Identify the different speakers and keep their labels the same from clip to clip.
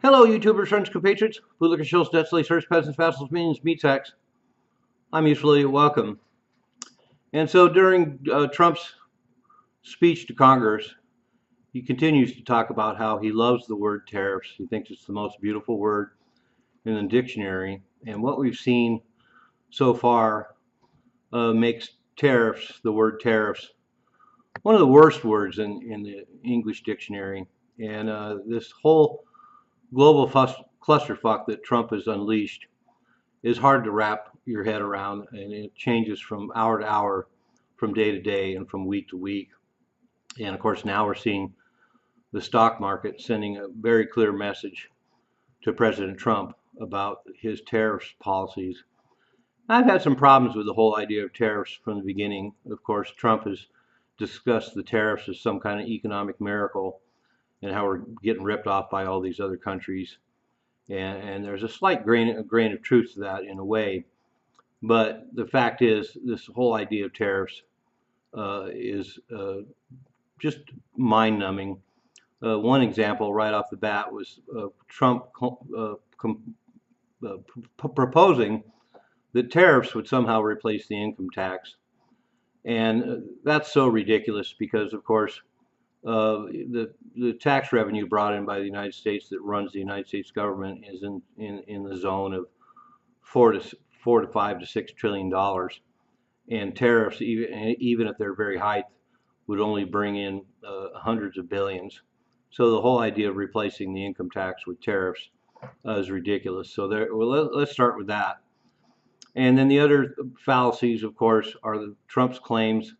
Speaker 1: Hello, YouTubers, friends, compatriots, bootlickers, shills, debt slaves, serfs, peasants, vassals, minions, meat sacks. I'm usually welcome. And so during Trump's speech to Congress, he continues to talk about how he loves the word tariffs. He thinks it's the most beautiful word in the dictionary. And what we've seen so far makes tariffs, the word tariffs, one of the worst words in the English dictionary. And this whole global clusterfuck that Trump has unleashed is hard to wrap your head around, and it changes from hour to hour, from day to day, and from week to week. And of course, now we're seeing the stock market sending a very clear message to President Trump about his tariffs policies. I've had some problems with the whole idea of tariffs from the beginning. Of course, Trump has discussed the tariffs as some kind of economic miracle and how we're getting ripped off by all these other countries. And there's a slight grain of truth to that in a way. But the fact is, this whole idea of tariffs is just mind-numbing. One example right off the bat was Trump proposing that tariffs would somehow replace the income tax. And that's so ridiculous because, of course, the tax revenue brought in by the United States that runs the United States government is in the zone of four to five to $6 trillion, and tariffs, even at their very height, would only bring in hundreds of billions. So the whole idea of replacing the income tax with tariffs is ridiculous. So let's start with that. And then the other fallacies, of course, are Trump's claims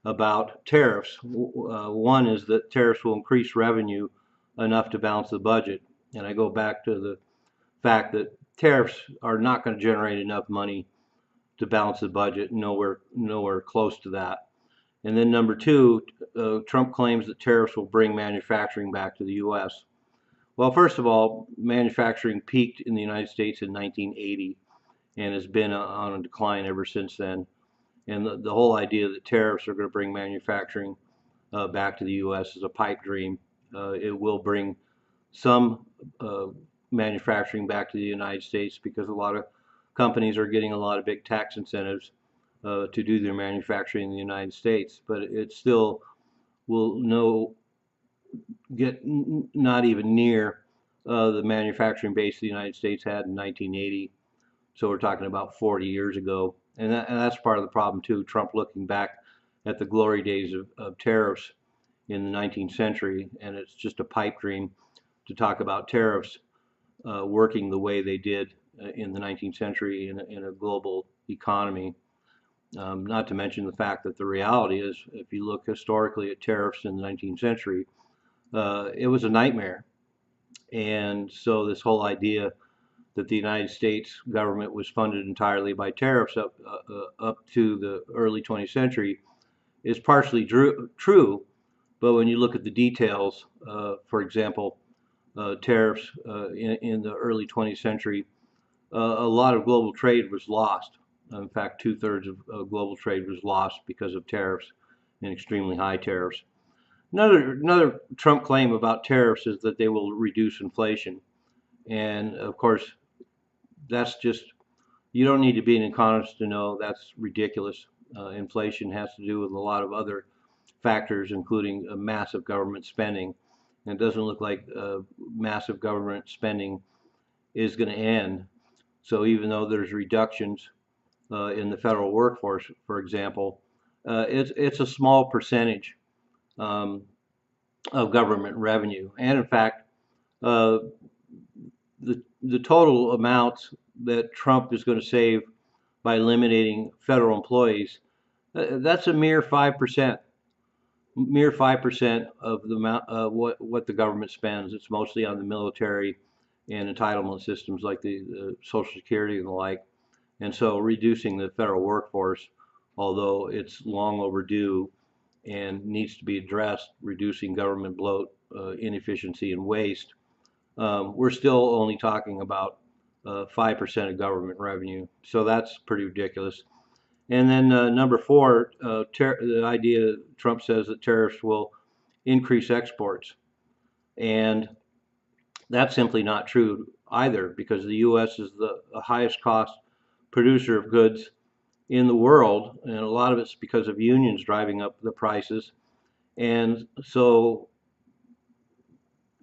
Speaker 1: about tariffs. One is that tariffs will increase revenue enough to balance the budget. And I go back to the fact that tariffs are not going to generate enough money to balance the budget, nowhere close to that. And then number two, Trump claims that tariffs will bring manufacturing back to the U.S. Well, first of all, manufacturing peaked in the United States in 1980 and has been on a decline ever since then. And the whole idea that tariffs are going to bring manufacturing back to the U.S. is a pipe dream. It will bring some manufacturing back to the United States because a lot of companies are getting a lot of big tax incentives to do their manufacturing in the United States. But it still will get not even near the manufacturing base the United States had in 1980. So we're talking about 40 years ago. And that's part of the problem too. Trump looking back at the glory days of tariffs in the 19th century, and it's just a pipe dream to talk about tariffs working the way they did in the 19th century in a global economy. Not to mention the fact that the reality is, if you look historically at tariffs in the 19th century, it was a nightmare. And so this whole idea that the United States government was funded entirely by tariffs up to the early 20th century is partially true, but when you look at the details, for example, tariffs in the early 20th century, a lot of global trade was lost. In fact, 2/3 of global trade was lost because of tariffs and extremely high tariffs. Another Trump claim about tariffs is that they will reduce inflation. And of course, that's just, you don't need to be an economist to know that's ridiculous. Inflation has to do with a lot of other factors, including massive government spending. And it doesn't look like massive government spending is going to end. So even though there's reductions in the federal workforce, for example, it's a small percentage of government revenue. And in fact, the total amounts that Trump is going to save by eliminating federal employees, that's a mere 5%. Mere 5% of the amount what the government spends. It's mostly on the military and entitlement systems like the Social Security and the like. And so reducing the federal workforce, although it's long overdue and needs to be addressed, reducing government bloat, inefficiency, and waste, we're still only talking about 5% of government revenue. So that's pretty ridiculous. And then number four, the idea Trump says that tariffs will increase exports. And That's simply not true either, because the U.S. is the highest cost producer of goods in the world, and a lot of it's because of unions driving up the prices. And so,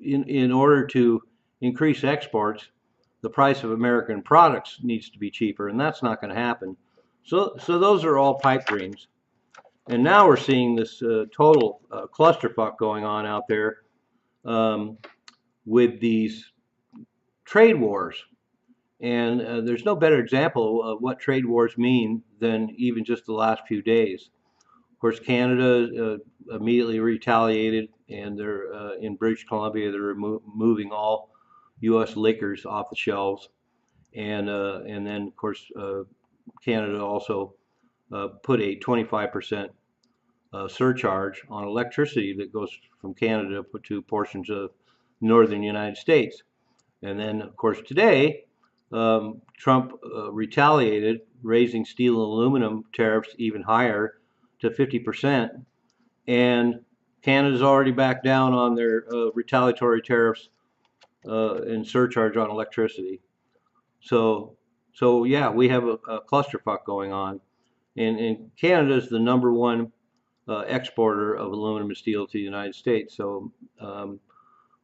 Speaker 1: in order to increase exports, the price of American products needs to be cheaper, and that's not going to happen. So those are all pipe dreams. And now we're seeing this total clusterfuck going on out there um, with these trade wars. And there's no better example of what trade wars mean than even just the last few days. Of course, Canada immediately retaliated, and they're in British Columbia. They're removing all U.S. liquors off the shelves, and then of course Canada also put a 25% surcharge on electricity that goes from Canada to portions of northern United States. And then, of course, today, Trump retaliated, raising steel and aluminum tariffs even higher to 50%. And Canada's already backed down on their retaliatory tariffs and surcharge on electricity. So, so yeah, we have a clusterfuck going on. And Canada is the number one exporter of aluminum and steel to the United States. So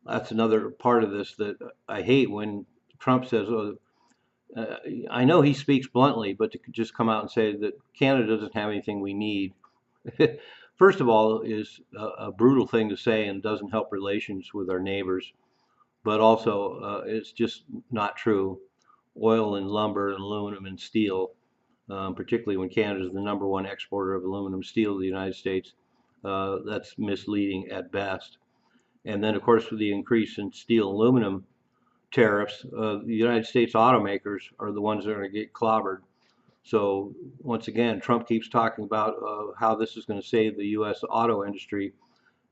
Speaker 1: that's another part of this that I hate when Trump says, "Oh, I know he speaks bluntly, but to just come out and say that Canada doesn't have anything we need, first of all, is a brutal thing to say and doesn't help relations with our neighbors. But also, it's just not true. Oil and lumber and aluminum and steel, particularly when Canada is the number one exporter of aluminum and steel to the United States, that's misleading at best. And then, of course, with the increase in steel and aluminum tariffs, the United States automakers are the ones that are going to get clobbered. So once again, Trump keeps talking about how this is going to save the U.S. auto industry,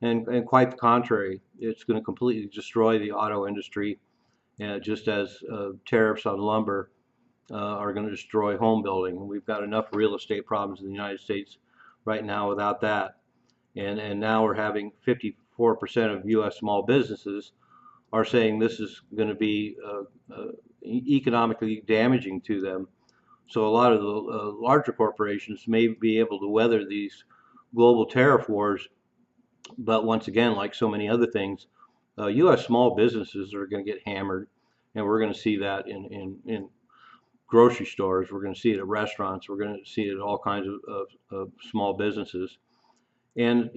Speaker 1: and quite the contrary. It's going to completely destroy the auto industry, just as tariffs on lumber are going to destroy home building. We've got enough real estate problems in the United States right now without that. And now we're having 54% of U.S. small businesses are saying this is going to be economically damaging to them. So a lot of the larger corporations may be able to weather these global tariff wars, but once again, like so many other things, U.S. small businesses are going to get hammered, and we're going to see that in grocery stores. We're going to see it at restaurants. We're going to see it at all kinds of small businesses. And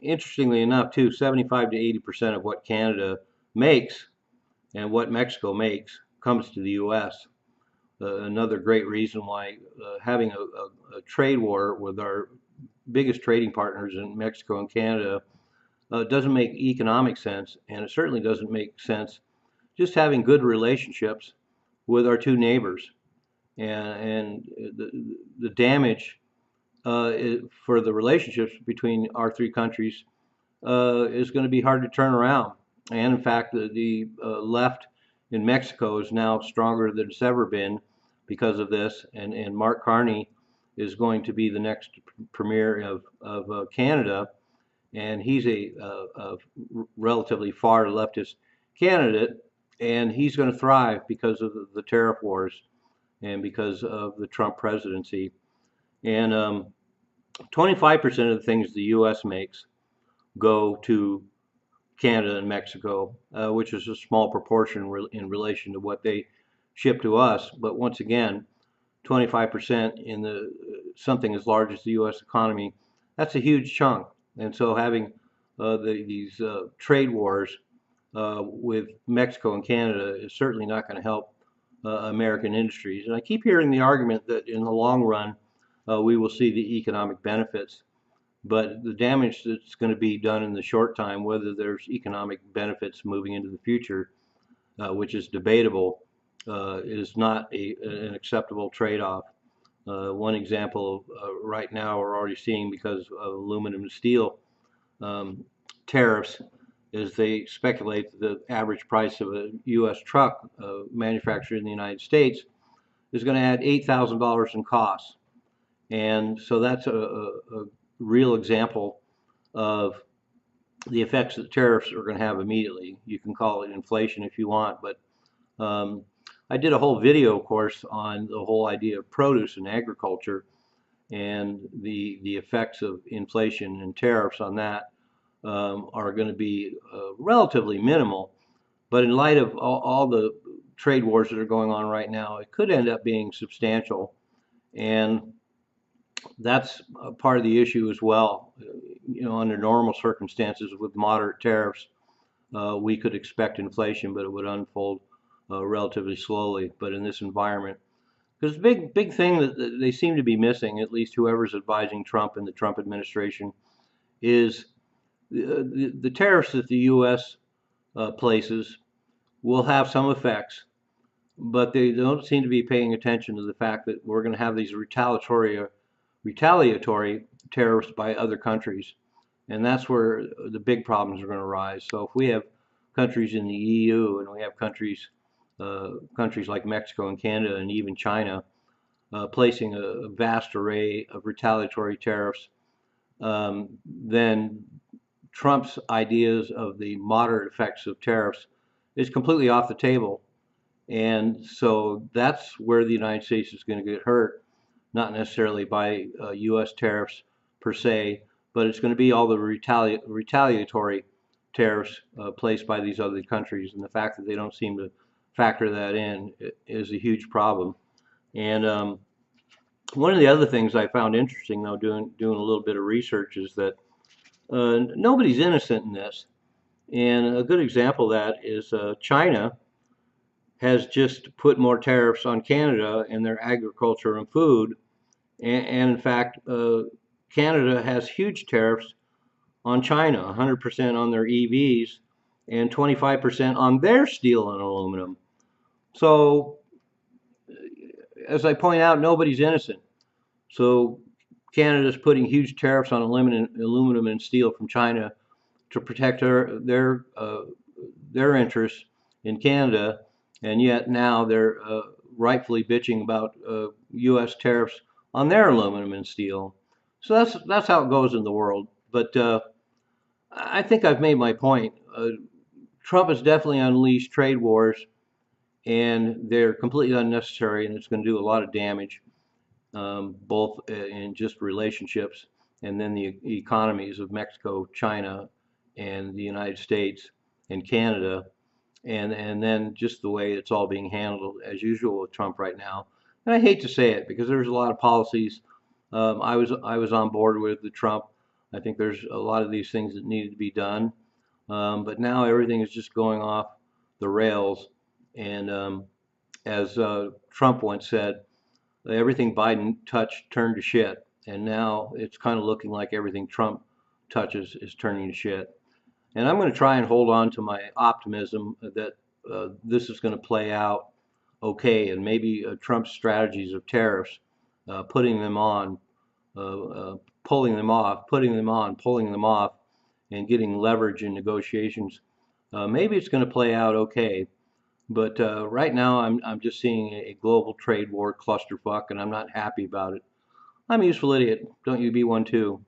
Speaker 1: interestingly enough, too, 75 to 80% of what Canada makes and what Mexico makes comes to the U.S. Another great reason why having a trade war with our biggest trading partners in Mexico and Canada doesn't make economic sense, and it certainly doesn't make sense just having good relationships with our two neighbors. And the damage for the relationships between our three countries is going to be hard to turn around. And in fact, the left in Mexico is now stronger than it's ever been because of this. And Mark Carney is going to be the next premier of Canada, and he's a relatively far leftist candidate, and he's going to thrive because of the tariff wars and because of the Trump presidency. And 25% of the things the U.S. makes go to Canada and Mexico, which is a small proportion in relation to what they ship to us. But once again, 25% in something as large as the U.S. economy, that's a huge chunk. And so having these trade wars with Mexico and Canada is certainly not going to help American industries. And I keep hearing the argument that in the long run, we will see the economic benefits. But the damage that's going to be done in the short time, whether there's economic benefits moving into the future, which is debatable, is not an acceptable trade-off. One example right now we're already seeing because of aluminum and steel tariffs is they speculate that the average price of a U.S. truck manufactured in the United States is going to add $8,000 in costs. And so that's a real example of the effects that tariffs are going to have immediately. You can call it inflation if you want, but um, I did a whole video course on the whole idea of produce and agriculture and the effects of inflation and tariffs on that are going to be relatively minimal. But in light of all the trade wars that are going on right now, it could end up being substantial. And that's a part of the issue as well. You know, under normal circumstances with moderate tariffs, we could expect inflation, but it would unfold relatively slowly. But in this environment, because the big thing that they seem to be missing, at least whoever's advising Trump and the Trump administration, is the tariffs that the U.S. Places will have some effects, but they don't seem to be paying attention to the fact that we're going to have these retaliatory tariffs by other countries, and that's where the big problems are going to arise. So if we have countries in the EU and we have countries like Mexico and Canada and even China placing a vast array of retaliatory tariffs, then Trump's ideas of the moderate effects of tariffs is completely off the table. And so that's where the United States is going to get hurt, not necessarily by U.S. tariffs per se, but it's going to be all the retaliatory tariffs placed by these other countries. And the fact that they don't seem to factor that in is a huge problem. And one of the other things I found interesting, though, doing a little bit of research, is that nobody's innocent in this. And a good example of that is China has just put more tariffs on Canada and their agriculture and food. And in fact, Canada has huge tariffs on China, 100% on their EVs and 25% on their steel and aluminum. So, as I point out, nobody's innocent. So, Canada's putting huge tariffs on aluminum and steel from China to protect their interests in Canada, and yet now they're rightfully bitching about U.S. tariffs on their aluminum and steel. So that's how it goes in the world. But I think I've made my point. Trump has definitely unleashed trade wars, and they're completely unnecessary, and it's going to do a lot of damage, both in just relationships and then the economies of Mexico, China, and the United States and Canada, and then just the way it's all being handled as usual with Trump right now. And I hate to say it because there's a lot of policies I was on board with the Trump. I think there's a lot of these things that needed to be done, but now everything is just going off the rails. And as Trump once said, everything Biden touched turned to shit. And now it's kind of looking like everything Trump touches is turning to shit. And I'm going to try and hold on to my optimism that this is going to play out okay. And maybe Trump's strategies of tariffs, putting them on, pulling them off, putting them on, pulling them off, and getting leverage in negotiations, maybe it's going to play out okay. But right now, I'm just seeing a global trade war clusterfuck, and I'm not happy about it. I'm a useful idiot. Don't you be one too?